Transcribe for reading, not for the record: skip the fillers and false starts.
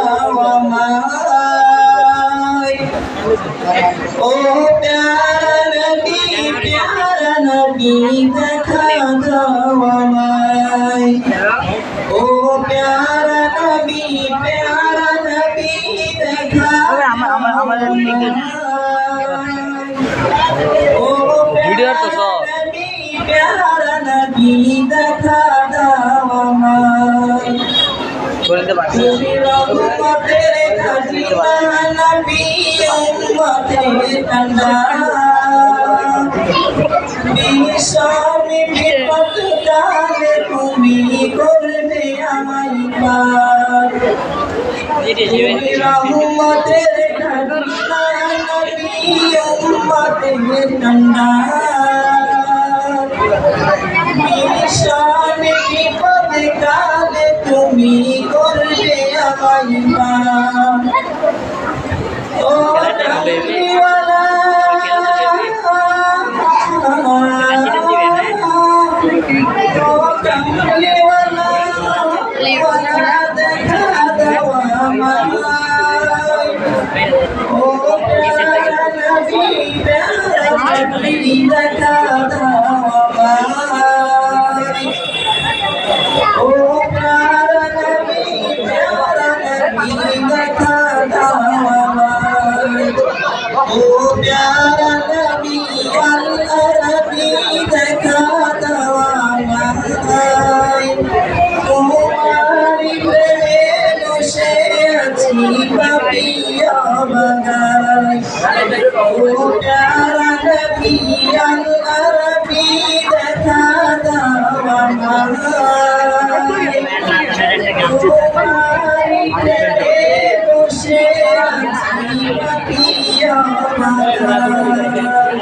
দাও আমায় ও প্যারা নবী দেখা দাও আমায় ও প্যারা নবী দেখা ও ভিডিও তো সব প্যারা নবী দেখা দাও আমায় বলতে পারছি তুমি রহমতের খাজিনা নবী উম্মতের ঠান্ডা বিষমে বিপদ কালে তুমি করবে আমায় পার তুমি রহমতের খাজিনা নবী উম্মতের ঠান্ডা বিষমে বিপদ কালে তুমি করবে আমায় পার ও কামলিওয়ালা ও কামলিওয়ালা দেখা দাও আমায় ও প্যারা নবী দেখা দাও আমায় ও প্যারা নবী দেখা দাও আমায় ও প্যারা নবী আল-আরবী দেখা দাও আমায় তোমারি প্রেমে বসে আছি পাপিয়া বাগায় ও প্যারা নবী আল-আরবী দেখা দাও আমায় তোমারি প্রেমে বসে আছি পাপিয়া বাগায়